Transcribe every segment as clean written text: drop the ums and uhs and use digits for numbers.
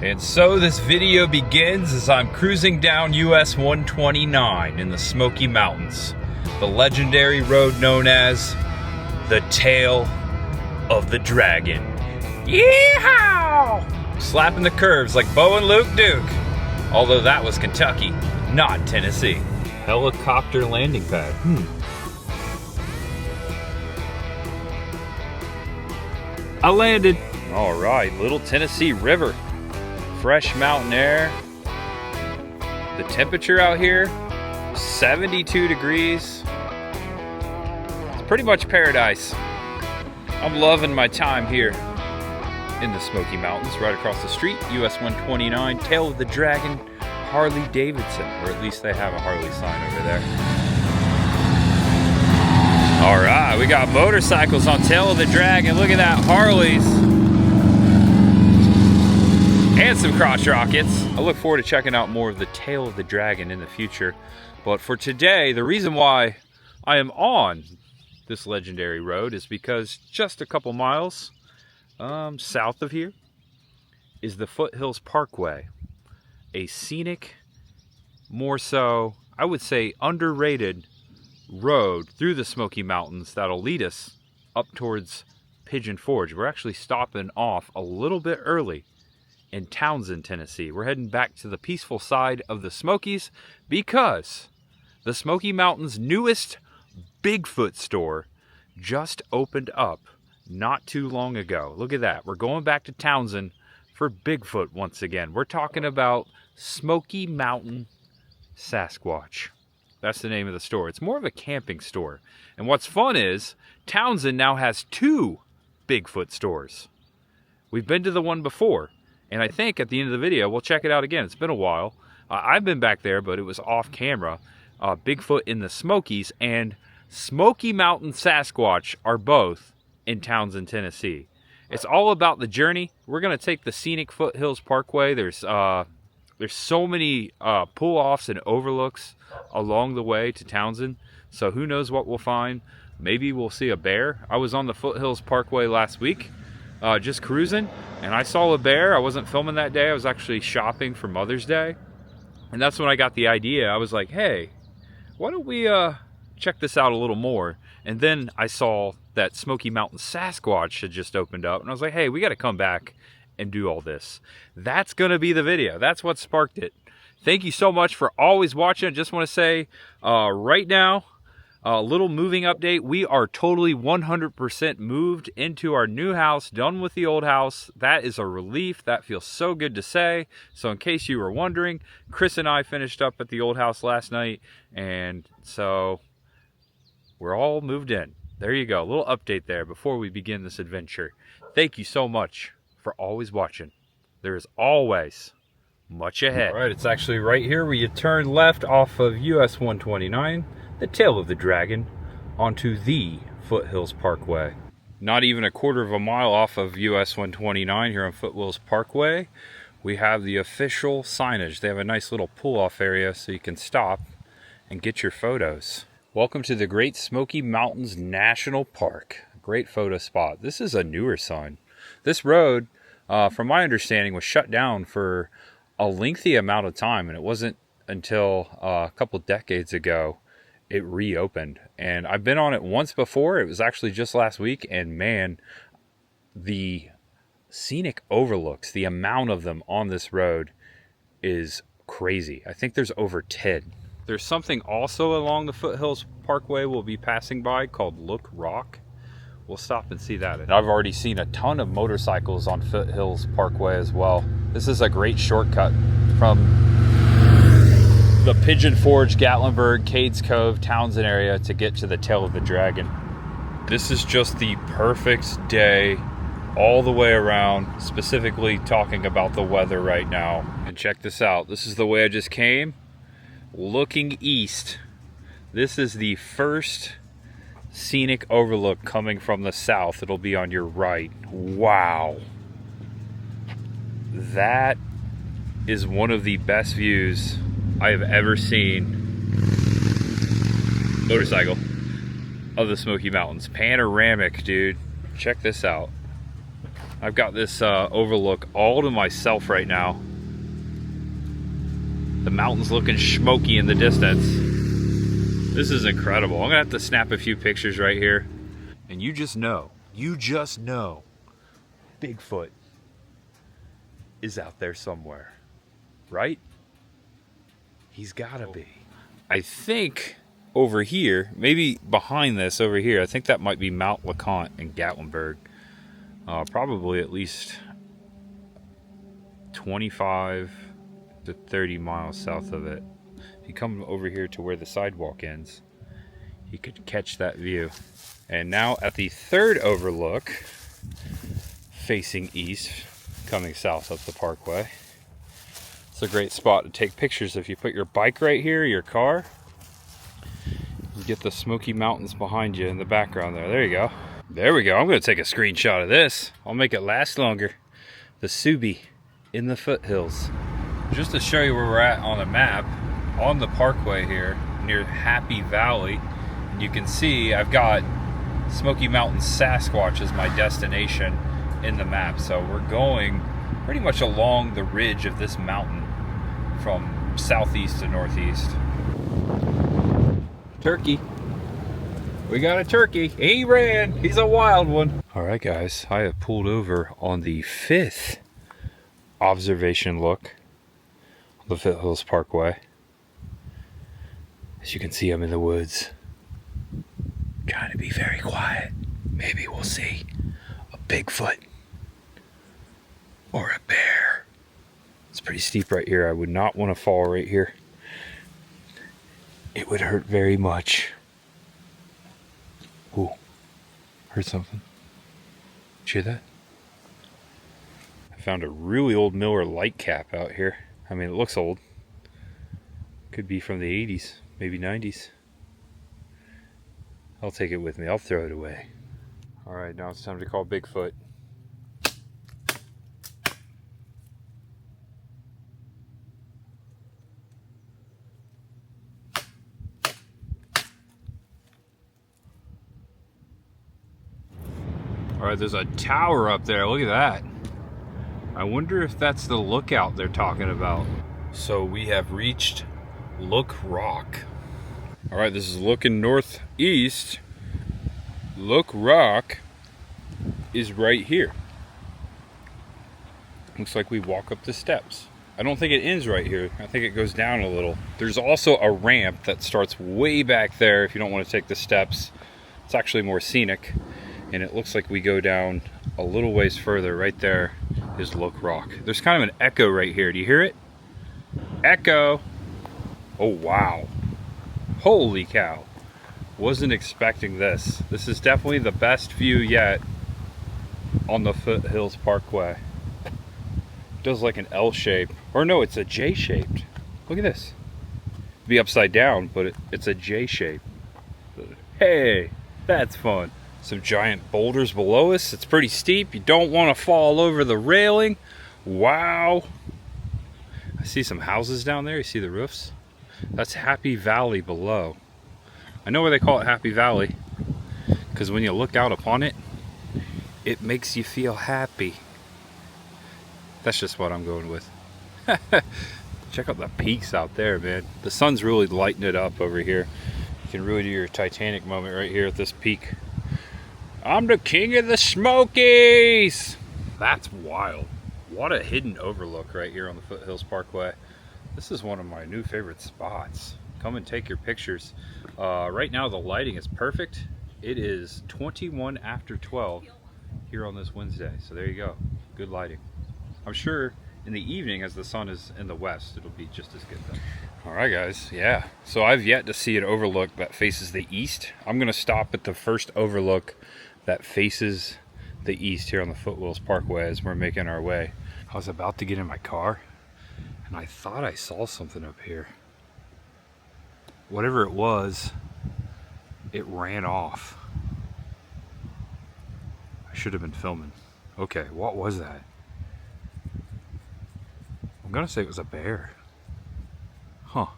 And so this video begins as I'm cruising down US 129 in the Smoky Mountains, the legendary road known as the Tail of the Dragon. Yeehaw! Slapping the curves like Bo and Luke Duke. Although that was Kentucky, not Tennessee. Helicopter landing pad. I landed. All right, Little Tennessee River. Fresh mountain air. The temperature out here, 72 degrees. It's pretty much paradise. I'm loving my time here in the Smoky Mountains, right across the street, US 129, Tail of the Dragon, Harley Davidson, or at least they have a Harley sign over there. All right, we got motorcycles on Tail of the Dragon. Look at that, Harleys. And some crotch rockets. I look forward to checking out more of the Tail of the Dragon in the future. But for today, the reason why I am on this legendary road is because just a couple miles south of here is the Foothills Parkway, a scenic, more so, I would say, underrated road through the Smoky Mountains that'll lead us up towards Pigeon Forge. We're actually stopping off a little bit early in Townsend, Tennessee. We're heading back to the peaceful side of the Smokies because the Smoky Mountains' newest Bigfoot store just opened up not too long ago. Look at that. We're going back to Townsend for Bigfoot once again. We're talking about Smoky Mountain Sasquatch. That's the name of the store. It's more of a camping store. And what's fun is Townsend now has 2 Bigfoot stores. We've been to the one before, and I think at the end of the video, we'll check it out again. It's been a while. I've been back there, but it was off camera. Bigfoot in the Smokies and Smoky Mountain Sasquatch are both in Townsend, Tennessee. It's all about the journey. We're going to take the scenic Foothills Parkway. There's so many pull-offs and overlooks along the way to Townsend. So who knows what we'll find. Maybe we'll see a bear. I was on the Foothills Parkway last week, just cruising, and I saw a bear. I wasn't filming that day. I was actually shopping for Mother's Day. And that's when I got the idea. I was like, hey, why don't we check this out a little more? And then I saw that Smoky Mountain Sasquatch had just opened up, and I was like, hey, we got to come back and do all this. That's going to be the video. That's what sparked it. Thank you so much for always watching. I just want to say right now, a little moving update. We are totally 100% moved into our new house, done with the old house. That is a relief. That feels so good to say. So in case you were wondering, Chris and I finished up at the old house last night, and so we're all moved in. There you go, a little update there before we begin this adventure. Thank you so much for always watching. There is always much ahead. All right, it's actually right here where you turn left off of US 129, the Tail of the Dragon, onto the Foothills Parkway. Not even a quarter of a mile off of US 129 here on Foothills Parkway, we have the official signage. They have a nice little pull-off area so you can stop and get your photos. Welcome to the Great Smoky Mountains National Park. Great photo spot. This is a newer sign. This road, from my understanding, was shut down for a lengthy amount of time, and it wasn't until a couple decades ago it reopened. And I've been on it once before. It was actually just last week, and man, the scenic overlooks, the amount of them on this road is crazy. I think there's over 10. There's something also along the Foothills Parkway we'll be passing by called Look Rock. We'll stop and see that. And I've already seen a ton of motorcycles on Foothills Parkway as well. This is a great shortcut from the Pigeon Forge, Gatlinburg, Cades Cove, Townsend area to get to the Tail of the Dragon. This is just the perfect day all the way around, specifically talking about the weather right now. And check this out. This is the way I just came. Looking east, this is the first scenic overlook coming from the south. It'll be on your right. Wow. That is one of the best views I have ever seen. Motorcycle of the Smoky Mountains. Panoramic, dude. Check this out. I've got this overlook all to myself right now. The mountains looking smoky in the distance. This is incredible. I'm gonna have to snap a few pictures right here. And you just know Bigfoot is out there somewhere, right? He's gotta be. I think over here, maybe behind this over here, I think that might be Mount LeConte in Gatlinburg. Probably at least 25 to 30 miles south of it. If you come over here to where the sidewalk ends, you could catch that view. And now at the third overlook, facing east, coming south up the parkway. It's a great spot to take pictures. If you put your bike right here, your car, you get the Smoky Mountains behind you in the background there. There you go. There we go. I'm going to take a screenshot of this. I'll make it last longer. The Subi in the foothills. Just to show you where we're at on the map, on the parkway here near Happy Valley, and you can see I've got Smoky Mountain Sasquatch as my destination in the map. So we're going pretty much along the ridge of this mountain from southeast to northeast. Turkey. We got a turkey. He ran. He's a wild one. All right, guys. I have pulled over on the 5th observation look on the Foothills Parkway. As you can see, I'm in the woods. Trying to be very quiet. Maybe we'll see a Bigfoot or a bear. It's pretty steep right here. I would not want to fall right here. It would hurt very much. Ooh, heard something. Did you hear that? I found a really old Miller light cap out here. I mean, it looks old. Could be from the 80s, maybe 90s. I'll take it with me. I'll throw it away. All right, now it's time to call Bigfoot. All right, there's a tower up there. Look at that. I wonder if that's the lookout they're talking about. So we have reached Look Rock. All right, this is looking northeast. Look Rock is right here. Looks like we walk up the steps. I don't think it ends right here. I think it goes down a little. There's also a ramp that starts way back there if you don't want to take the steps. It's actually more scenic. And it looks like we go down a little ways further. Right there is Look Rock. There's kind of an echo right here. Do you hear it? Echo. Oh, wow. Holy cow. Wasn't expecting this. This is definitely the best view yet on the Foothills Parkway. It does like an L shape. Or no, it's a J shaped. Look at this. It'd be upside down, but it's a J shape. Hey, that's fun. Some giant boulders below us. It's pretty steep. You don't want to fall over the railing. Wow. I see some houses down there. You see the roofs? That's Happy Valley below. I know why they call it Happy Valley, because when you look out upon it, it makes you feel happy. That's just what I'm going with. Check out the peaks out there, man. The sun's really lighting it up over here. You can really do your Titanic moment right here at this peak. I'm the king of the Smokies! That's wild. What a hidden overlook right here on the Foothills Parkway. This is one of my new favorite spots. Come and take your pictures. Right now the lighting is perfect. It is 21 after 12 here on this Wednesday. So there you go. Good lighting. I'm sure in the evening as the sun is in the west, it'll be just as good though. All right, guys. Yeah. So I've yet to see an overlook that faces the east. I'm going to stop at the first overlook that faces the east here on the Foothills Parkway as we're making our way. I was about to get in my car and I thought I saw something up here. Whatever it was, it ran off. I should have been filming. Okay, what was that? I'm gonna say it was a bear. Huh.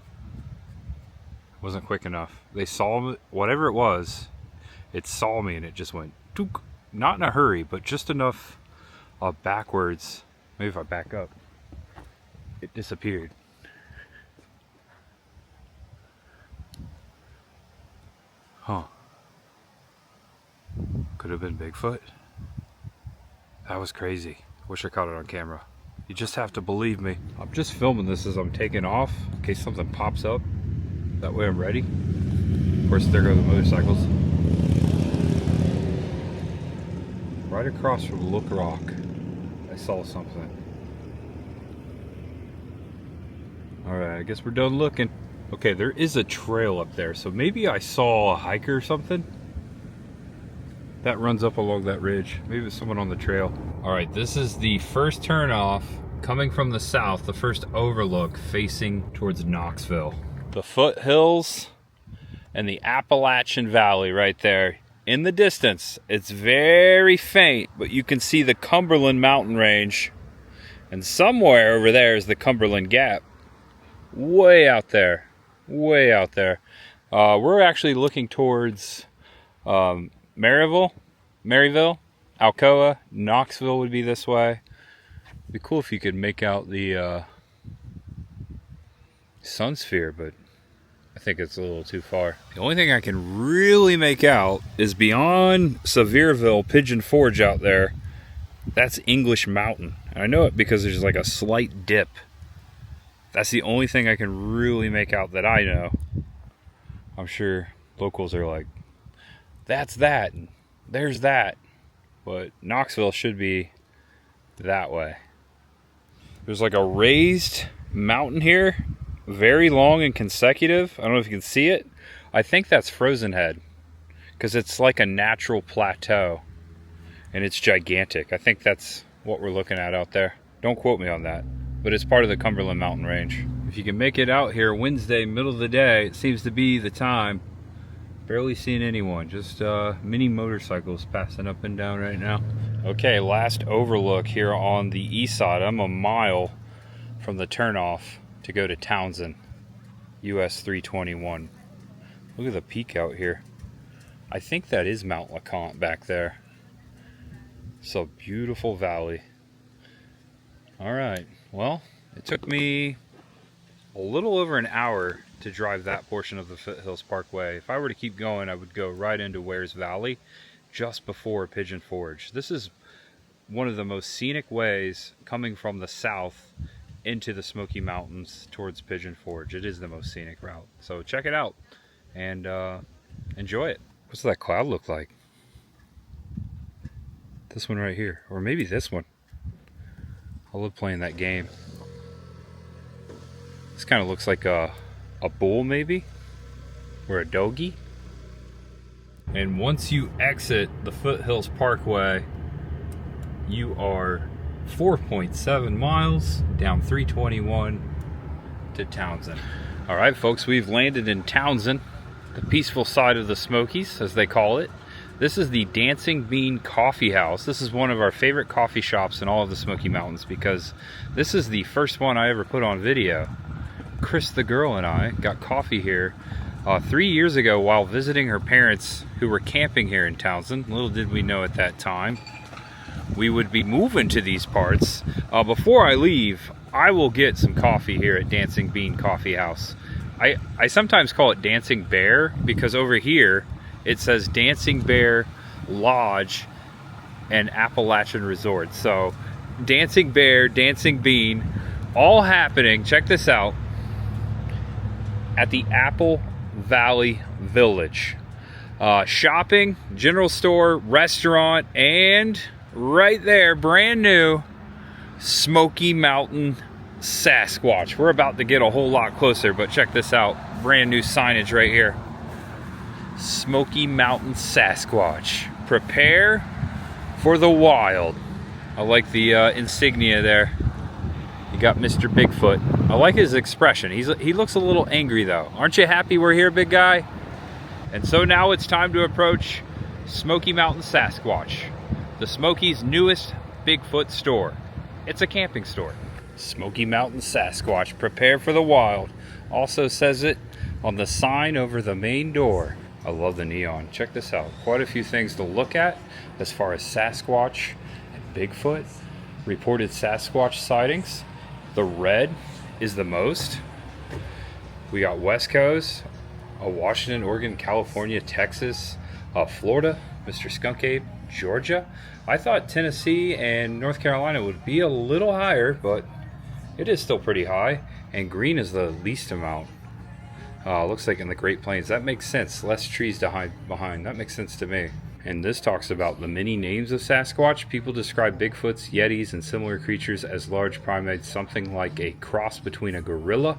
Wasn't quick enough. They saw me, whatever it was, it saw me and it just went took. Not in a hurry, but just enough backwards. Maybe if I back up, it disappeared. Huh. Could have been Bigfoot. That was crazy. Wish I caught it on camera. You just have to believe me. I'm just filming this as I'm taking off in case something pops up. That way I'm ready. Of course, there go the motorcycles. Right across from Look Rock, I saw something. Alright, I guess we're done looking. Okay, there is a trail up there, so maybe I saw a hiker or something that runs up along that ridge. Maybe it's someone on the trail. Alright, this is the first turn off coming from the south, the first overlook facing towards Knoxville. The foothills and the Appalachian Valley right there. In the distance, it's very faint, but you can see the Cumberland mountain range. And somewhere over there is the Cumberland Gap. Way out there. Way out there. We're actually looking towards Maryville, Alcoa, Knoxville would be this way. It'd be cool if you could make out the sun sphere, but I think it's a little too far. The only thing I can really make out is beyond Sevierville, Pigeon Forge out there. That's English Mountain. And I know it because there's like a slight dip. That's the only thing I can really make out that I know. I'm sure locals are like, that's that, and there's that. But Knoxville should be that way. There's like a raised mountain here, very long and consecutive. I don't know if you can see it. I think that's Frozen Head, because it's like a natural plateau, and it's gigantic. I think that's what we're looking at out there. Don't quote me on that, but it's part of the Cumberland Mountain Range. If you can make it out here Wednesday, middle of the day, it seems to be the time. Barely seeing anyone, just mini motorcycles passing up and down right now. Okay, last overlook here on the east side. I'm a mile from the turnoff to go to Townsend, US 321. Look at the peak out here. I think that is Mount LeConte back there. It's a beautiful valley. All right, well, it took me a little over an hour to drive that portion of the Foothills Parkway. If I were to keep going, I would go right into Wares Valley just before Pigeon Forge. This is one of the most scenic ways coming from the south into the Smoky Mountains towards Pigeon Forge. It is the most scenic route. So check it out and enjoy it. What's that cloud look like? This one right here, or maybe this one. I love playing that game. This kind of looks like a bull maybe, or a dogie. And once you exit the Foothills Parkway, you are 4.7 miles down 321 to Townsend. All right, folks, we've landed in Townsend, the peaceful side of the Smokies, as they call it. This is the Dancing Bean Coffee House. This is one of our favorite coffee shops in all of the Smoky Mountains because this is the first one I ever put on video. Chris the girl and I got coffee here 3 years ago while visiting her parents who were camping here in Townsend. Little did we know at that time we would be moving to these parts. Before I leave, I will get some coffee here at Dancing Bean Coffee House. I sometimes call it Dancing Bear because over here it says Dancing Bear Lodge and Appalachian Resort. So Dancing Bear, Dancing Bean, all happening, check this out, at the Apple Valley Village. Shopping, general store, restaurant, and right there, brand new, Smoky Mountain Sasquatch. We're about to get a whole lot closer, but check this out. Brand new signage right here. Smoky Mountain Sasquatch. Prepare for the wild. I like the insignia there. You got Mr. Bigfoot. I like his expression. He looks a little angry though. Aren't you happy we're here, big guy? And so now it's time to approach Smoky Mountain Sasquatch, the Smokies' newest Bigfoot store. It's a camping store. Smoky Mountain Sasquatch, prepare for the wild. Also says it on the sign over the main door. I love the neon. Check this out. Quite a few things to look at as far as Sasquatch and Bigfoot. reported Sasquatch sightings. The red is the most. We got West Coast, Washington, Oregon, California, Texas, Florida, Mr. Skunk Ape, Georgia. I thought Tennessee and North Carolina would be a little higher, but it is still pretty high. And green is the least amount. Looks like in the Great Plains. That makes sense. Less trees to hide behind. That makes sense to me. And this talks about the many names of Sasquatch. People describe Bigfoots, Yetis, and similar creatures as large primates, something like a cross between a gorilla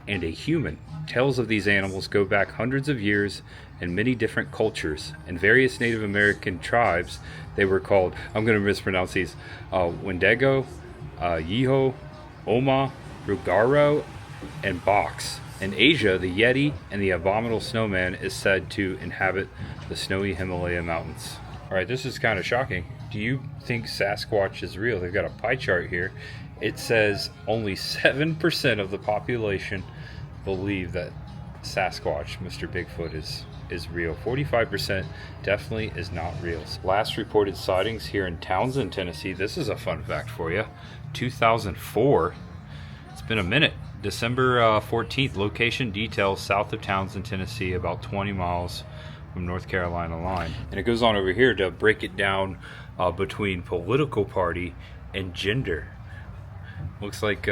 and a human. Tales of these animals go back hundreds of years in many different cultures. In various Native American tribes, they were called, I'm going to mispronounce these, Wendigo, Yeho, Oma, Rugaro, and Box. In Asia, the Yeti and the abominable snowman is said to inhabit the snowy Himalaya mountains. Alright, this is kind of shocking. Do you think Sasquatch is real? They've got a pie chart here. It says only 7% of the population believe that Sasquatch, Mr. Bigfoot, is real. 45% definitely is not real. Last reported sightings here in Townsend, Tennessee. This is a fun fact for you. 2004. It's been a minute. December 14th, location details south of Townsend, Tennessee, about 20 miles from North Carolina line. And it goes on over here to break it down between political party and gender. Looks like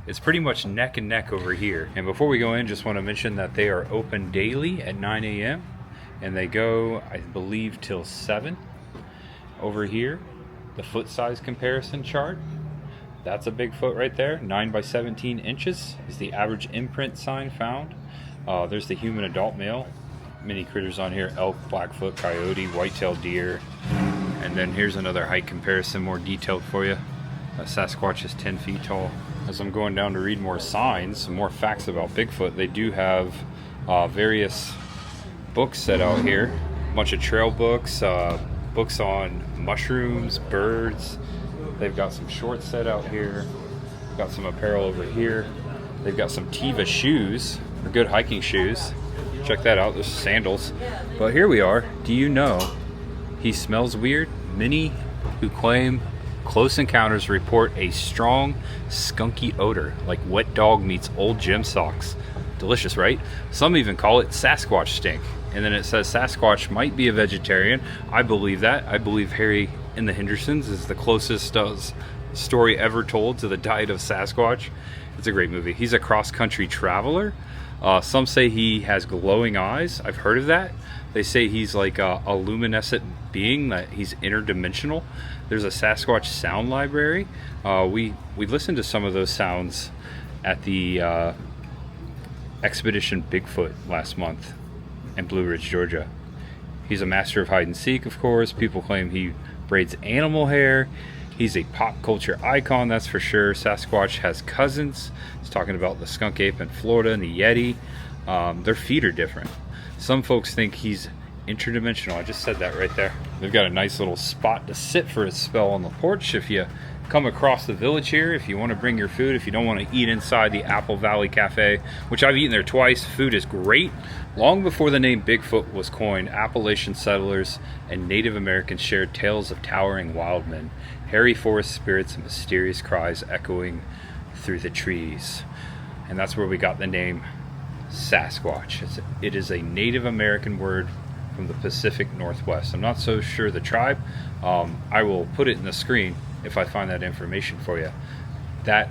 it's pretty much neck and neck over here. And before we go in, just want to mention that they are open daily at 9 a.m. and they go, I believe, till 7. Over here, the foot size comparison chart. That's a big foot right there. 9 by 17 inches is the average imprint sign found. There's the human adult male. Many critters on here: elk, blackfoot, coyote, white-tailed deer. And then here's another height comparison, more detailed for you. Sasquatch is 10 feet tall. As I'm going down to read more signs, some more facts about Bigfoot, they do have various books set out here. A bunch of trail books, books on mushrooms, birds. They've got some shorts set out here. Got some apparel over here. They've got some Teva shoes, or good hiking shoes. Check that out, there's sandals. But here we are. Do you know he smells weird? Many who claim close encounters report a strong, skunky odor, like wet dog meets old gym socks. Delicious, right? Some even call it Sasquatch stink. And then it says Sasquatch might be a vegetarian. I believe that. I believe Harry and the Hendersons is the closest story ever told to the diet of Sasquatch. It's a great movie. He's a cross-country traveler. Some say he has glowing eyes. I've heard of that. They say he's like a luminescent being, that he's interdimensional. There's a Sasquatch sound library. We listened to some of those sounds at the Expedition Bigfoot last month in Blue Ridge, Georgia. He's a master of hide and seek, of course. People claim he braids animal hair. He's a pop culture icon, that's for sure. Sasquatch has cousins. He's talking about the skunk ape in Florida and the Yeti. Their feet are different. Some folks think he's interdimensional. I just said that right there. They've got a nice little spot to sit for a spell on the porch if you come across the village here, if you want to bring your food, if you don't want to eat inside the Apple Valley Cafe, which I've eaten there twice. Food is great. Long before the name Bigfoot was coined, Appalachian settlers and Native Americans shared tales of towering wild men, hairy forest spirits, and mysterious cries echoing through the trees. And that's where we got the name Sasquatch. It is a Native American word from the Pacific Northwest. I'm not so sure the tribe. I will put it in the screen if I find that information for you. That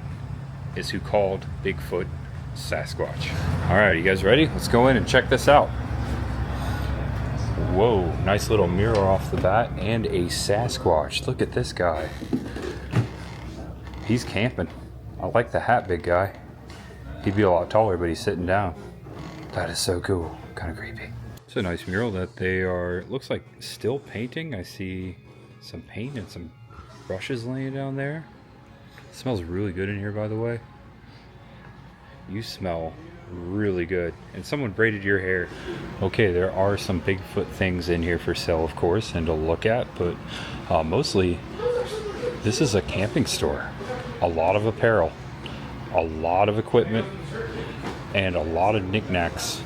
is who called Bigfoot Sasquatch. Alright, you guys ready? Let's go in and check this out. Whoa, nice little mirror off the bat, and a Sasquatch. Look at this guy. He's camping. I like the hat, big guy. He'd be a lot taller, but he's sitting down. That is so cool. Kind of creepy. It's a nice mural that they are, looks like still painting. I see some paint and some brushes laying down there. It smells really good in here, by the way. You smell really good. And someone braided your hair. Okay, there are some Bigfoot things in here for sale, of course, and to look at, but mostly this is a camping store. A lot of apparel, a lot of equipment, and a lot of knickknacks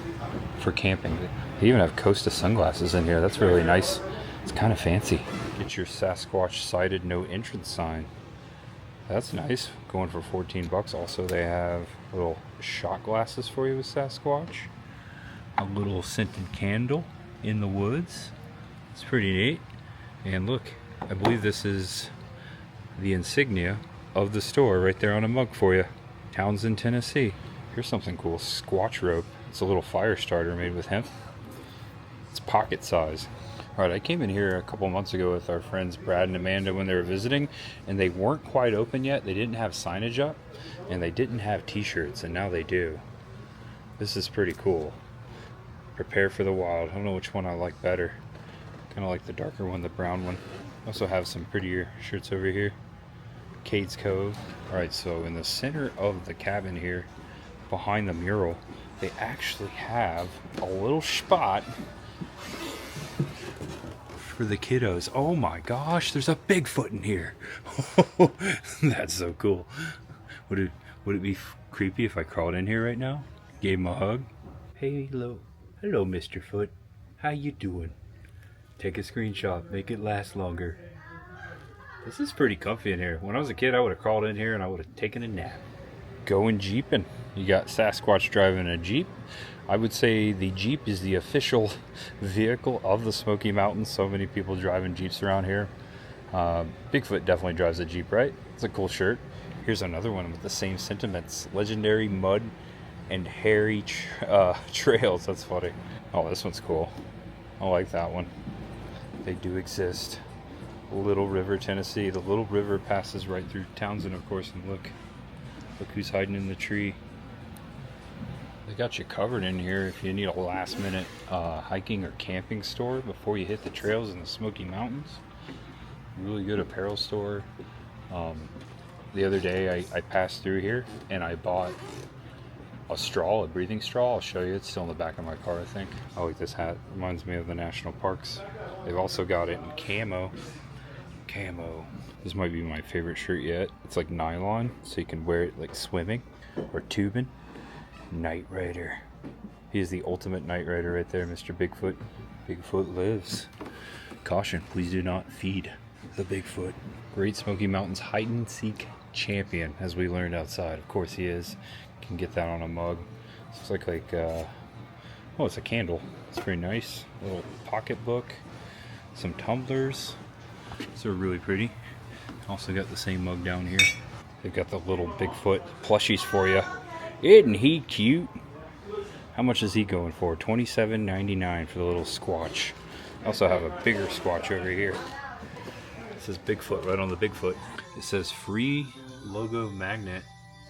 for camping. They even have Costa sunglasses in here. That's really nice. It's kind of fancy. Get your Sasquatch sighted, no entrance sign. That's nice. Going for 14 bucks. Also, they have little shot glasses for you with Sasquatch. A little scented candle in the woods. It's pretty neat. And look, I believe this is the insignia of the store right there on a mug for you. Townsend, Tennessee. Here's something cool. Squatch rope. It's a little fire starter made with hemp. It's pocket size. Alright, I came in here a couple months ago with our friends Brad and Amanda when they were visiting, and they weren't quite open yet. They didn't have signage up, and they didn't have t-shirts, and now they do. This is pretty cool. Prepare for the wild. I don't know which one I like better. Kind of like the darker one, the brown one. Also have some prettier shirts over here. Cade's Cove. Alright, so in the center of the cabin here, behind the mural, they actually have a little spot for the kiddos. Oh my gosh, there's a Bigfoot in here. That's so cool. Would it be creepy if I crawled in here right now? Gave him a hug? Hey, hello Mr. Foot. How you doing? Take a screenshot, make it last longer. This is pretty comfy in here. When I was a kid, I would have crawled in here and I would have taken a nap. Going jeeping. You got Sasquatch driving a Jeep. I would say the Jeep is the official vehicle of the Smoky Mountains. So many people driving Jeeps around here. Bigfoot definitely drives a Jeep, right? It's a cool shirt. Here's another one with the same sentiments. Legendary mud and hairy trails. That's funny. Oh, this one's cool. I like that one. They do exist. Little River, Tennessee. The Little River passes right through Townsend, of course, and look who's hiding in the tree. They got you covered in here if you need a last minute hiking or camping store before you hit the trails in the Smoky Mountains. Really good apparel store. The other day I passed through here and I bought a straw, a breathing straw. I'll show you. It's still in the back of my car, I think. I like this hat. Reminds me of the national parks. They've also got it in camo. This might be my favorite shirt yet. It's like nylon, so you can wear it like swimming or tubing. Night Rider. He is the ultimate night rider right there, Mr. Bigfoot. Bigfoot lives. Caution, please do not feed the Bigfoot. Great Smoky Mountains hide and seek champion, as we learned outside. Of course he is. You can get that on a mug. This looks like oh, it's a candle. It's pretty nice. A little pocketbook. Some tumblers. These are really pretty. Also got the same mug down here. They've got the little Bigfoot plushies for you. Isn't he cute? How much is he going for? $27.99 for the little Squatch. I also have a bigger Squatch over here. It says Bigfoot right on the Bigfoot. It says free logo magnet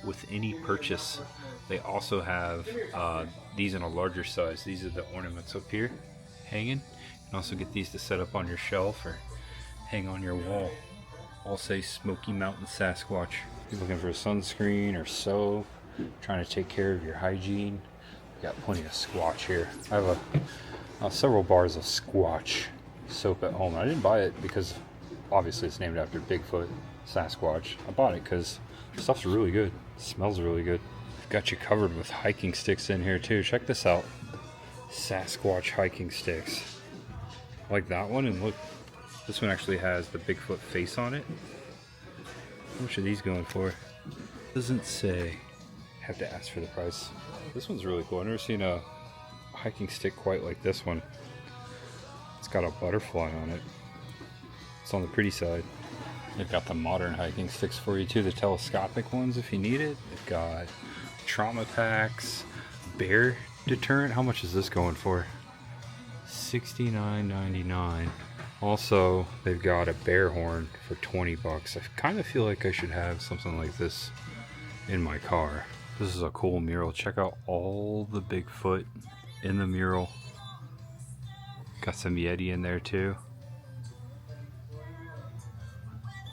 with any purchase. They also have these in a larger size. These are the ornaments up here hanging. You can also get these to set up on your shelf or hang on your wall. All say Smoky Mountain Sasquatch. If you're looking for a sunscreen or soap, trying to take care of your hygiene, got plenty of Squatch here. I have several bars of Squatch soap at home. I didn't buy it because obviously it's named after Bigfoot, Sasquatch. I bought it because the stuff's really good. It smells really good. I've got you covered with hiking sticks in here too. Check this out. Sasquatch hiking sticks. I like that one, and look, this one actually has the Bigfoot face on it. How much are these going for? Doesn't say. Have to ask for the price. This one's really cool. I've never seen a hiking stick quite like this one. It's got a butterfly on it. It's on the pretty side. They've got the modern hiking sticks for you too, the telescopic ones if you need it. They've got trauma packs, bear deterrent. How much is this going for? $69.99. Also, they've got a bear horn for 20 bucks. I kind of feel like I should have something like this in my car. This is a cool mural. Check out all the Bigfoot in the mural. Got some Yeti in there too.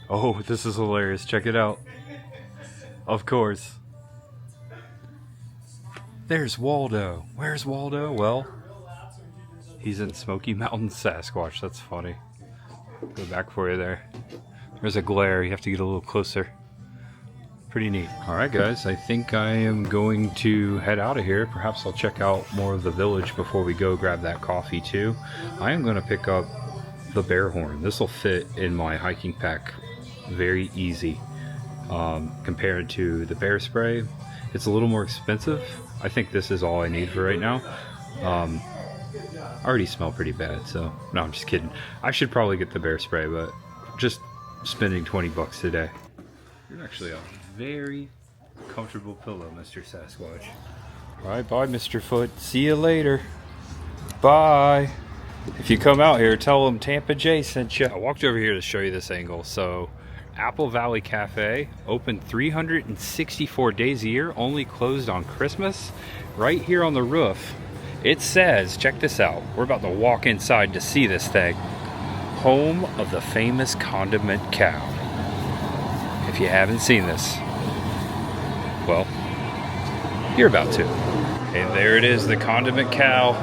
Oh, this is hilarious. Check it out. Of course. There's Waldo. Where's Waldo? Well, he's in Smoky Mountain Sasquatch. That's funny. Go back for you there. There's a glare. You have to get a little closer. Pretty neat. Alright guys, I think I am going to head out of here. Perhaps I'll check out more of the village before we go grab that coffee too. I am going to pick up the bear horn. This will fit in my hiking pack very easy. compared to the bear spray. It's a little more expensive. I think this is all I need for right now. I already smell pretty bad, so no, I'm just kidding. I should probably get the bear spray, but just spending 20 bucks today. You're actually a very comfortable pillow, Mr. Sasquatch. All right, bye, Mr. Foot. See you later. Bye. If you come out here, tell them Tampa J sent you. I walked over here to show you this angle. So Apple Valley Cafe, open 364 days a year, only closed on Christmas. Right here on the roof, it says, check this out. We're about to walk inside to see this thing. Home of the famous condiment cow. If you haven't seen this, well, you're about to. And there it is, the condiment cow.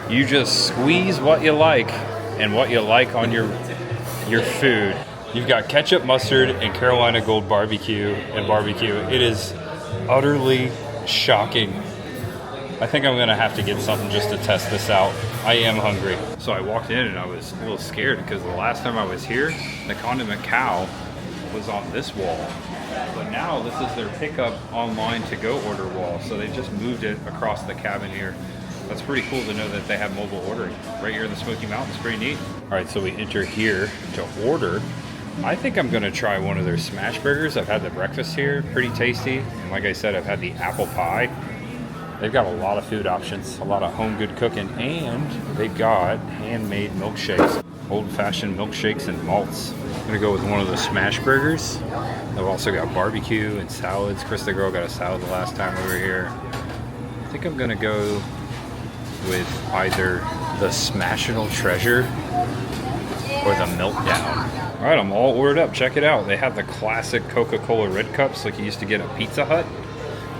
You just squeeze what you like and what you like on your food. You've got ketchup, mustard, and Carolina Gold barbecue and barbecue. It is utterly shocking. I think I'm gonna have to get something just to test this out. I am hungry. So I walked in and I was a little scared because the last time I was here, the condiment cow was on this wall. But now this is their pickup online to go order wall. So they just moved it across the cabin here. That's pretty cool to know that they have mobile ordering right here in the Smoky Mountains. Pretty neat. All right, so we enter here to order. I think I'm gonna try one of their smash burgers. I've had the breakfast here, pretty tasty. And like I said, I've had the apple pie. They've got a lot of food options, a lot of home good cooking, and they've got handmade milkshakes, old-fashioned milkshakes and malts. I'm gonna go with one of the smash burgers. They've also got barbecue and salads. Chris the girl got a salad the last time we were here. I think I'm gonna go with either the Smashinal Treasure or the Meltdown. All right, I'm all ordered up. Check it out. They have the classic Coca-Cola red cups like you used to get at Pizza Hut.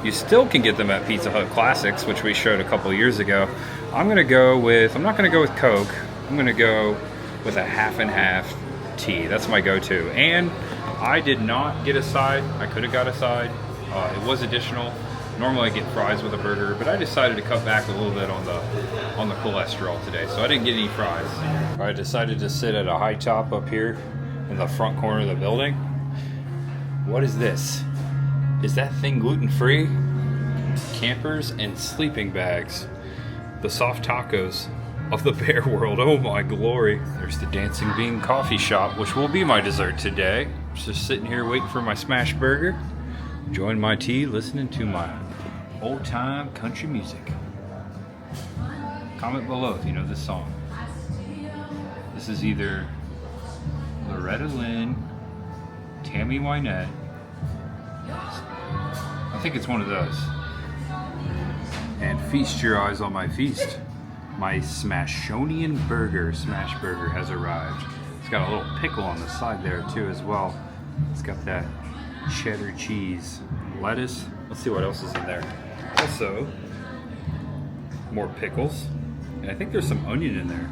You still can get them at Pizza Hut Classics, which we showed a couple of years ago. I'm not gonna go with Coke. I'm gonna go with a half and half tea. That's my go-to. And I did not get a side. I could have got a side. It was additional. Normally I get fries with a burger, but I decided to cut back a little bit on the cholesterol today, so I didn't get any fries. I decided to sit at a high top up here in the front corner of the building. What is this? Is that thing gluten-free? Campers and sleeping bags. The soft tacos of the bear world. Oh my glory. There's the Dancing Bean coffee shop, which will be my dessert today. Just sitting here waiting for my smash burger. Enjoying my tea, listening to my old-time country music. Comment below if you know this song. This is either Loretta Lynn, Tammy Wynette. I think it's one of those. And feast your eyes on my feast. My Smashonian burger, smash burger, has arrived. It's got a little pickle on the side there too as well. It's got that cheddar cheese, lettuce. Let's see what else is in there. Also, more pickles. And I think there's some onion in there.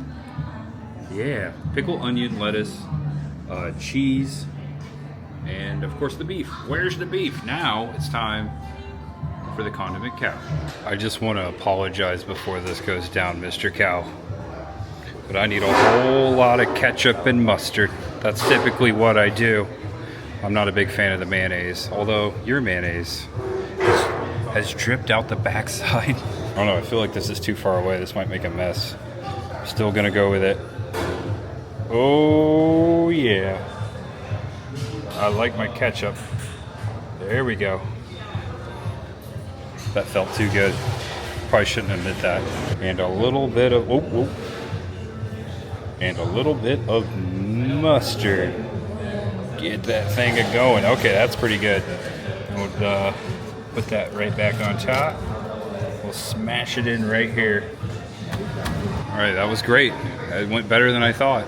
Yeah, pickle, onion, lettuce, cheese, and of course the beef. Where's the beef? Now it's time for the condiment cow. I just want to apologize before this goes down, Mr. Cow. But I need a whole lot of ketchup and mustard. That's typically what I do. I'm not a big fan of the mayonnaise, although your mayonnaise has dripped out the backside. I don't know, I feel like this is too far away. This might make a mess. Still gonna go with it. Oh yeah. I like my ketchup. There we go. That felt too good. Probably shouldn't admit that. And a little bit of, and a little bit of mustard. Get that thing going. Okay, that's pretty good. We'll put that right back on top. We'll smash it in right here. All right, that was great. It went better than I thought.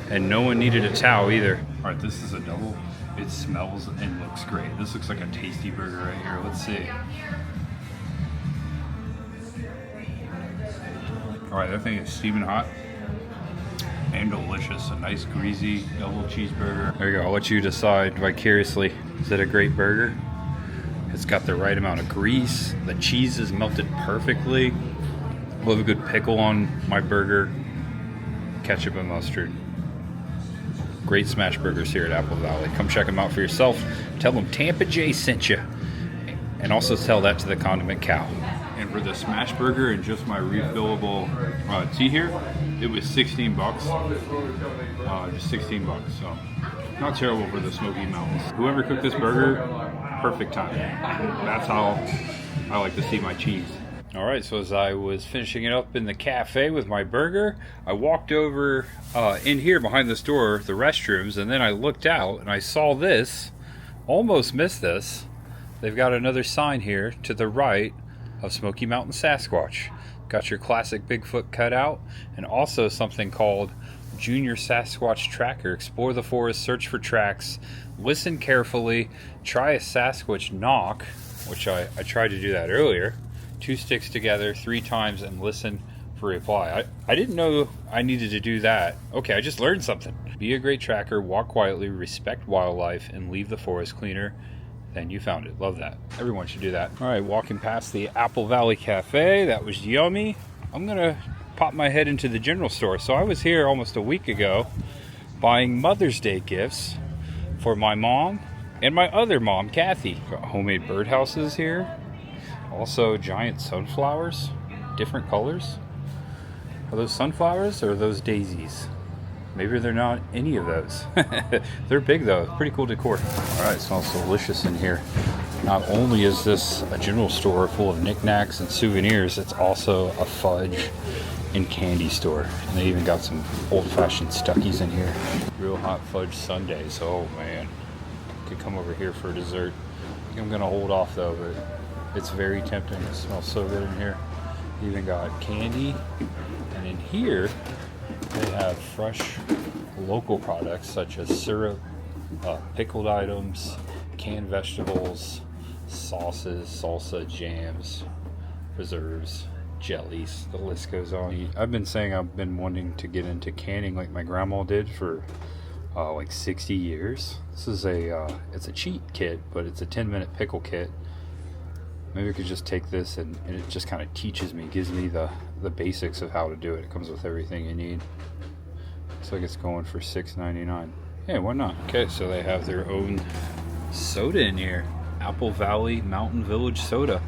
And no one needed a towel either. All right, this is a double. It smells and looks great. This looks like a tasty burger right here. Let's see. All right, that thing is steaming hot and delicious. A nice greasy double cheeseburger. There you go. I'll let you decide vicariously. Is it a great burger? It's got the right amount of grease. The cheese is melted perfectly. Love a good pickle on my burger. Ketchup and mustard. Great Smash Burgers here at Apple Valley. Come check them out for yourself. Tell them Tampa J sent you. And also tell that to the Condiment Cow. And for the smash burger and just my refillable tea here, it was 16 bucks. Just 16 bucks. So not terrible for the Smoky Mountains. Whoever cooked this burger, perfect time. That's how I like to see my cheese. All right, so as I was finishing it up in the cafe with my burger, I walked over in here behind the store, the restrooms, and then I looked out and I saw this. Almost missed this. They've got another sign here to the right of Smoky Mountain Sasquatch. Got your classic Bigfoot cutout, and also something called Junior Sasquatch Tracker. Explore the forest, search for tracks, listen carefully, try a Sasquatch knock, which I tried to do that earlier. 2 sticks together 3 times and listen for reply. I didn't know I needed to do that. Okay, I just learned something. Be a great tracker, walk quietly, respect wildlife, and leave the forest cleaner than you found it. Love that. Everyone should do that. All right, walking past the Apple Valley Cafe. That was yummy. I'm gonna pop my head into the general store. So I was here almost a week ago buying Mother's Day gifts for my mom and my other mom, Kathy. Got homemade birdhouses here. Also giant sunflowers, different colors. Are those sunflowers or are those daisies? Maybe they're not any of those. They're big though, pretty cool decor. All right, it smells delicious in here. Not only is this a general store full of knickknacks and souvenirs, it's also a fudge and candy store. And they even got some old-fashioned Stuckies in here. Real hot fudge sundaes, oh man. Could come over here for dessert. I think I'm gonna hold off though, but it's very tempting. It smells so good in here. Even got candy, and in here, they have fresh local products such as syrup, pickled items, canned vegetables, sauces, salsa, jams, preserves, jellies. The list goes on. I've been saying I've been wanting to get into canning like my grandma did for like 60 years. This is it's a cheat kit, but it's a 10-minute pickle kit. Maybe I could just take this and it just kind of teaches me, gives me the basics of how to do it. It comes with everything you need. Looks like it's going for $6.99. Hey, why not? Okay, so they have their own soda in here. Apple Valley Mountain Village soda.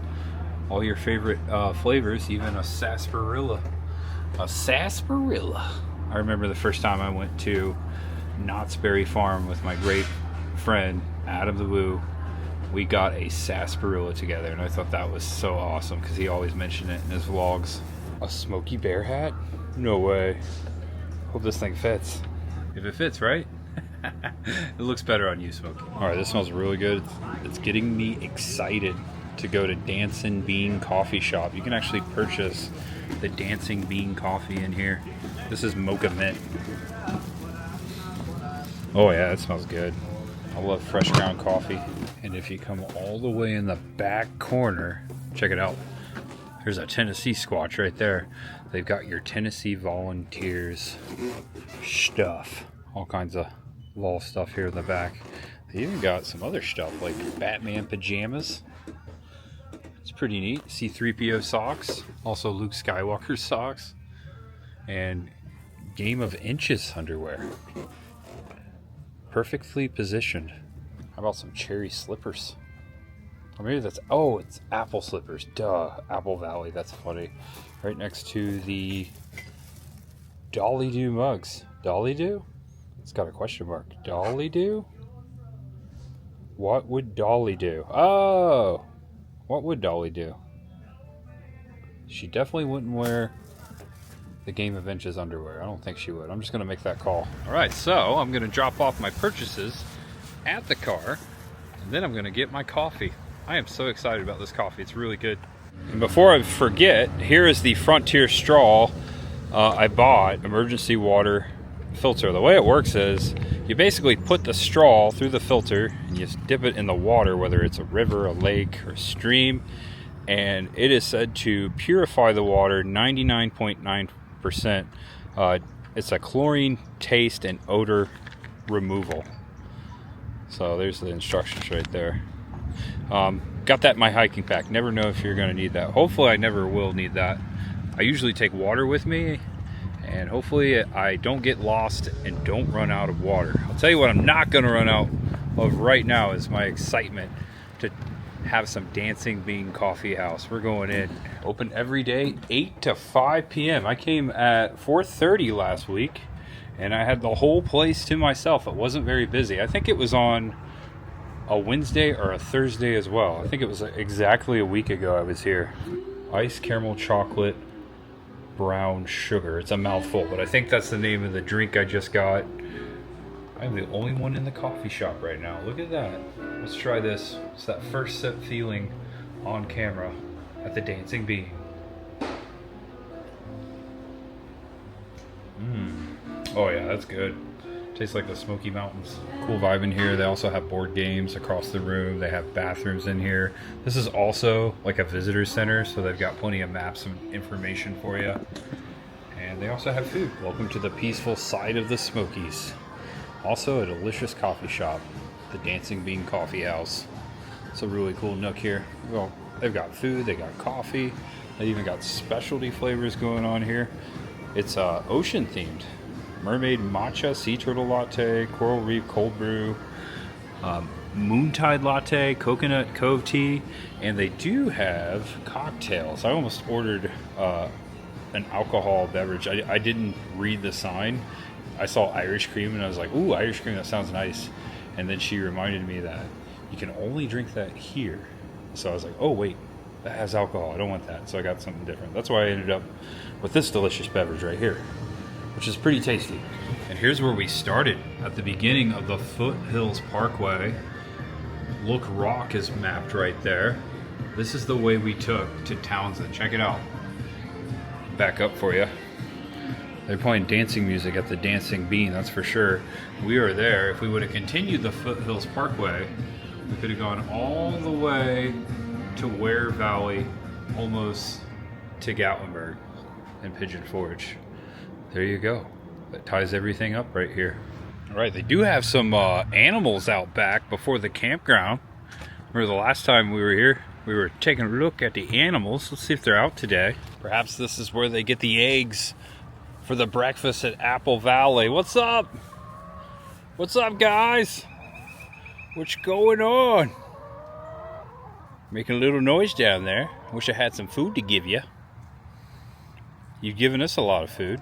All your favorite flavors, even a sarsaparilla. A sarsaparilla. I remember the first time I went to Knott's Berry Farm with my great friend, Adam the Woo. We got a sarsaparilla together, and I thought that was so awesome because he always mentioned it in his vlogs. A Smokey Bear hat? No way. Hope this thing fits. If it fits, right? It looks better on you, Smokey. All right, this smells really good. It's getting me excited to go to Dancing Bean Coffee Shop. You can actually purchase the Dancing Bean coffee in here. This is mocha mint. Oh yeah, it smells good. I love fresh ground coffee. And if you come all the way in the back corner, check it out. There's a Tennessee Squatch right there. They've got your Tennessee Volunteers stuff. All kinds of vol stuff here in the back. They even got some other stuff like Batman pajamas. It's pretty neat. C-3PO socks. Also Luke Skywalker socks. And Game of Inches underwear. Perfectly positioned. How about some cherry slippers? Or maybe that's, oh, it's apple slippers. Duh, Apple Valley, that's funny. Right next to the Dolly Do mugs. Dolly Do? It's got a question mark. Dolly Do? What would Dolly do? Oh! What would Dolly do? She definitely wouldn't wear the Game of Inches underwear. I don't think she would. I'm just going to make that call. Alright, so I'm going to drop off my purchases at the car, and then I'm going to get my coffee. I am so excited about this coffee. It's really good. And before I forget, here is the Frontier straw I bought. Emergency water filter. The way it works is you basically put the straw through the filter and you dip it in the water, whether it's a river, a lake, or a stream, and it is said to purify the water 99.9%. It's a chlorine taste and odor removal. So there's the instructions right there. Got that in my hiking pack. Never know if you're going to need that. Hopefully I never will need that. I usually take water with me, And hopefully I don't get lost and don't run out of water. I'll tell you what I'm not gonna run out of right now is my excitement to have some Dancing Bean Coffee House. We're going in. Open every day, 8 to 5 p.m. I came at 4:30 last week and I had the whole place to myself. It wasn't very busy. I think it was on a Wednesday or a Thursday as well. I think it was exactly a week ago I was here. Iced caramel chocolate brown sugar. It's a mouthful, but I think that's the name of the drink I just got. I'm the only one in the coffee shop right now. Look at that. Let's try this. It's that first sip feeling on camera at the Dancing Bean. Oh yeah, that's good. Tastes like the Smoky Mountains. Cool vibe in here. They also have board games across the room. They have bathrooms in here. This is also like a visitor center, so they've got plenty of maps and information for you. And they also have food. Welcome to the peaceful side of the Smokies. Also a delicious coffee shop, the Dancing Bean Coffee House. It's a really cool nook here. Well, they've got food, they got coffee, they even got specialty flavors going on here. It's ocean themed. Mermaid matcha, sea turtle latte, coral reef cold brew, moontide latte, coconut cove tea, and they do have cocktails. I almost ordered an alcohol beverage. I didn't read the sign. I saw Irish cream and I was like, ooh, Irish cream, that sounds nice. And then she reminded me that you can only drink that here. So I was like, oh wait, that has alcohol. I don't want that. So I got something different. That's why I ended up with this delicious beverage right here, which is pretty tasty. And here's where we started, at the beginning of the Foothills Parkway. Look Rock is mapped right there. This is the way we took to Townsend. Check it out. Back up for you. They're playing dancing music at the Dancing Bean, that's for sure. We are there. If we would have continued the Foothills Parkway, we could have gone all the way to Ware Valley, almost to Gatlinburg and Pigeon Forge. There you go. That ties everything up right here. All right, they do have some animals out back before the campground. Remember the last time we were here, we were taking a look at the animals. Let's see if they're out today. Perhaps this is where they get the eggs for the breakfast at Apple Valley. What's up? What's up, guys? What's going on? Making a little noise down there. Wish I had some food to give you. You've given us a lot of food.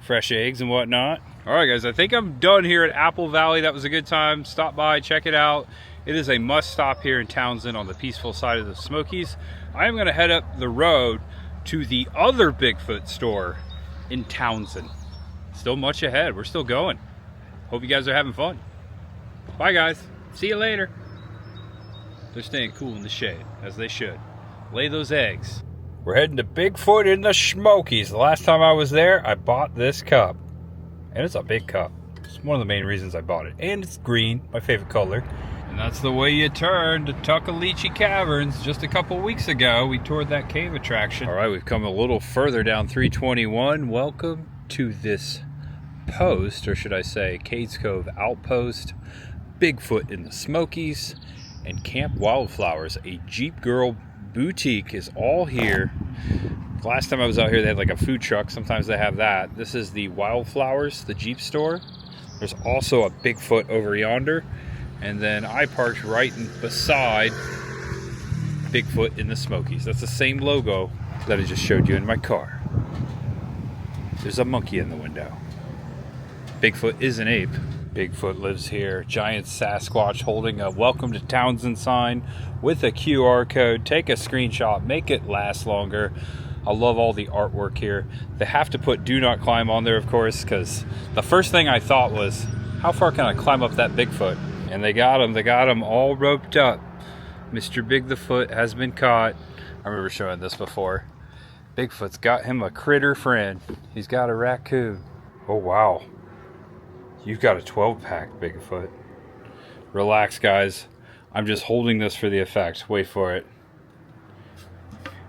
Fresh eggs and whatnot. All right, guys, I think I'm done here at Apple Valley. That was a good time. Stop by, check it out. It is a must stop here in Townsend on the peaceful side of the Smokies. I am gonna head up the road to the other Bigfoot store in Townsend. Still much ahead. We're still going. Hope you guys are having fun. Bye, guys. See you later. They're staying cool in the shade, as they should. Lay those eggs. We're heading to Bigfoot in the Smokies. The last time I was there, I bought this cup. And it's a big cup. It's one of the main reasons I bought it. And it's green, my favorite color. And that's the way you turn to Tuckaleechee Caverns. Just a couple weeks ago, we toured that cave attraction. All right, we've come a little further down 321. Welcome to this post, or should I say Cades Cove Outpost, Bigfoot in the Smokies, and Camp Wildflowers. A Jeep Girl boutique is all here. Last time I was out here, they had like a food truck. Sometimes they have that. This is the Wildflowers, the Jeep store. There's also a Bigfoot over yonder. And then I parked right beside Bigfoot in the Smokies. That's the same logo that I just showed you in my car. There's a monkey in the window. Bigfoot is an ape. Bigfoot lives here. Giant Sasquatch holding a welcome to Townsend sign with a QR code. Take a screenshot, make it last longer. I love all the artwork here. They have to put do not climb on there, of course, because the first thing I thought was, how far can I climb up that Bigfoot? And they got him all roped up. Mr. Big the Foot has been caught. I remember showing this before. Bigfoot's got him a critter friend. He's got a raccoon. Oh, wow. You've got a 12-pack, Bigfoot. Relax, guys. I'm just holding this for the effect. Wait for it.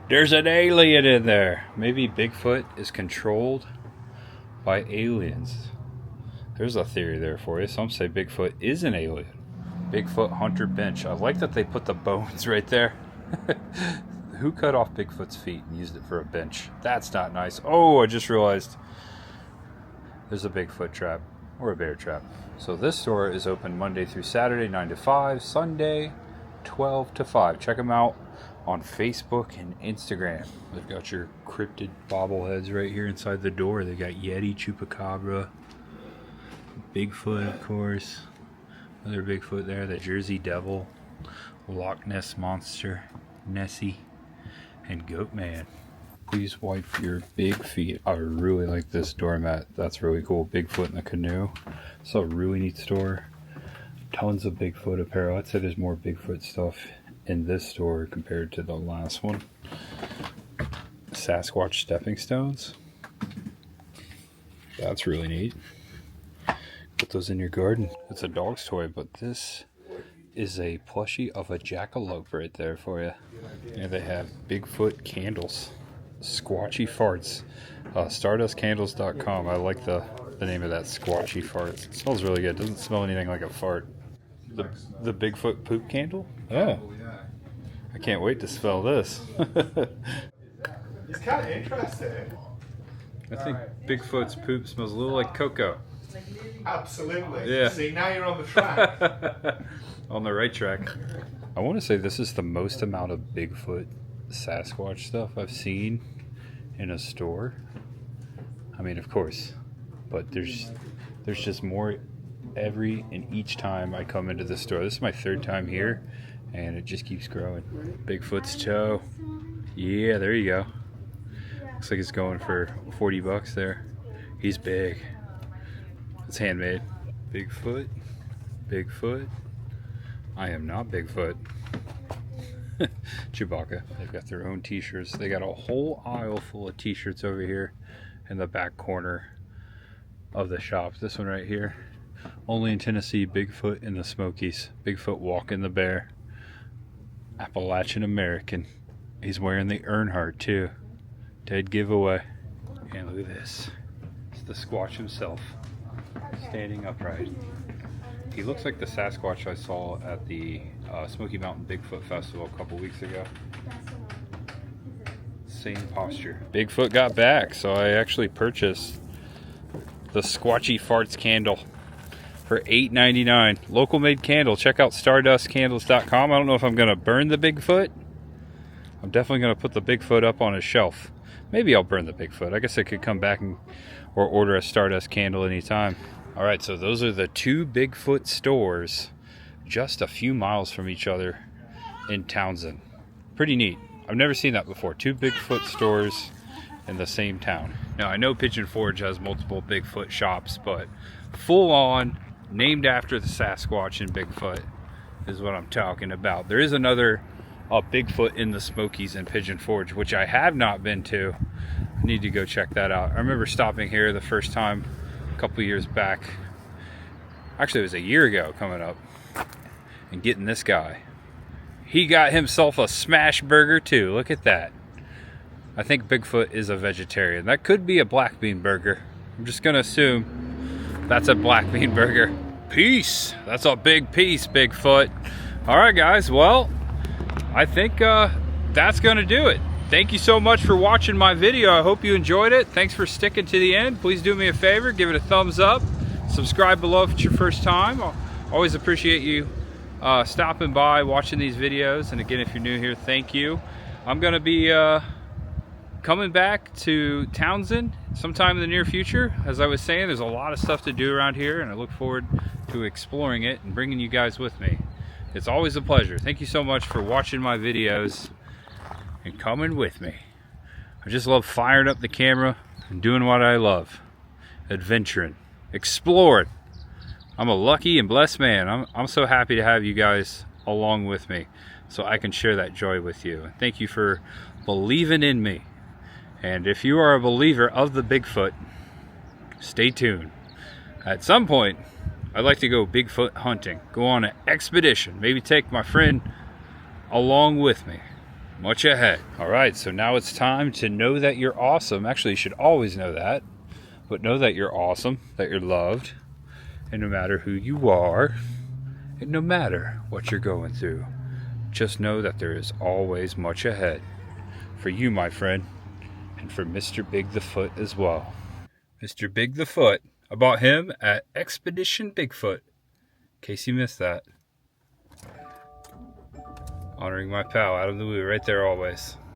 There's an alien in there. Maybe Bigfoot is controlled by aliens. There's a theory there for you. Some say Bigfoot is an alien. Bigfoot Hunter bench. I like that they put the bones right there. Who cut off Bigfoot's feet and used it for a bench? That's not nice. Oh, I just realized there's a Bigfoot trap or a bear trap. So this store is open Monday through Saturday, 9 to 5, Sunday, 12 to 5. Check them out on Facebook and Instagram. They've got your cryptid bobbleheads right here inside the door. They got Yeti, Chupacabra, Bigfoot, of course. Another Bigfoot there, the Jersey Devil, Loch Ness Monster, Nessie, and Goatman. Please wipe your big feet. I really like this doormat. That's really cool. Bigfoot in the canoe. It's a really neat store. Tons of Bigfoot apparel. I'd say there's more Bigfoot stuff in this store compared to the last one. Sasquatch stepping stones. That's really neat. Put those in your garden. It's a dog's toy, but this is a plushie of a jackalope right there for you. And they have Bigfoot candles. Squatchy farts. StardustCandles.com. I like the name of that, Squatchy farts. It smells really good. It doesn't smell anything like a fart. The Bigfoot poop candle? Oh. I can't wait to smell this. It's kind of interesting. I think Bigfoot's poop smells a little like cocoa. Absolutely. Yeah. See, now you're on the track. On the right track. I want to say this is the most amount of Bigfoot Sasquatch stuff I've seen in a store. I mean, of course, but there's just more every and each time I come into the store. This is my third time here, and it just keeps growing. Bigfoot's toe. Yeah, there you go. Looks like it's going for 40 bucks there. He's big. It's handmade. Bigfoot. Bigfoot. I am not Bigfoot. Chewbacca. They've got their own t-shirts. They got a whole aisle full of t-shirts over here in the back corner of the shop. This one right here. Only in Tennessee, Bigfoot in the Smokies. Bigfoot walking the bear. Appalachian American. He's wearing the Earnhardt too. Dead giveaway. And look at this. It's the Squatch himself. Standing upright. He looks like the Sasquatch I saw at the Smoky Mountain Bigfoot Festival a couple weeks ago. Same posture. Bigfoot got back, so I actually purchased the Squatchy Farts candle for $8.99. Local made candle. Check out StardustCandles.com. I don't know if I'm going to burn the Bigfoot. I'm definitely going to put the Bigfoot up on a shelf. Maybe I'll burn the Bigfoot. I guess I could come back or order a Stardust candle anytime. Alright, so those are the two Bigfoot stores just a few miles from each other in Townsend. Pretty neat. I've never seen that before. Two Bigfoot stores in the same town. Now, I know Pigeon Forge has multiple Bigfoot shops, but full on, named after the Sasquatch and Bigfoot is what I'm talking about. There is another Bigfoot in the Smokies in Pigeon Forge, which I have not been to. I need to go check that out. I remember stopping here the first time a couple years back. Actually, it was a year ago coming up and getting this guy. He got himself a smash burger too. Look at that. I think Bigfoot is a vegetarian. That could be a black bean burger. I'm just gonna assume that's a black bean burger. Peace. That's a big piece, Bigfoot. All right, guys. Well, I think that's gonna do it. Thank you so much for watching my video. I hope you enjoyed it. Thanks for sticking to the end. Please do me a favor, give it a thumbs up. Subscribe below if it's your first time. I'll always appreciate you stopping by, watching these videos. And again, if you're new here, thank you. I'm gonna be coming back to Townsend sometime in the near future. As I was saying, there's a lot of stuff to do around here, and I look forward to exploring it and bringing you guys with me. It's always a pleasure. Thank you so much for watching my videos and coming with me. I just love firing up the camera and doing what I love. Adventuring, exploring. I'm a lucky and blessed man. I'm so happy to have you guys along with me so I can share that joy with you. And thank you for believing in me. And if you are a believer of the Bigfoot, stay tuned. At some point, I'd like to go Bigfoot hunting, go on an expedition, maybe take my friend along with me. Much ahead. All right, so now it's time to know that you're awesome. Actually, you should always know that, but know that you're awesome, that you're loved, and no matter who you are, and no matter what you're going through, just know that there is always much ahead for you, my friend, and for Mr. Big the Foot as well. Mr. Big the Foot, I bought him at Expedition Bigfoot. In case you missed that. Honoring my pal, Adam the Woo, right there always.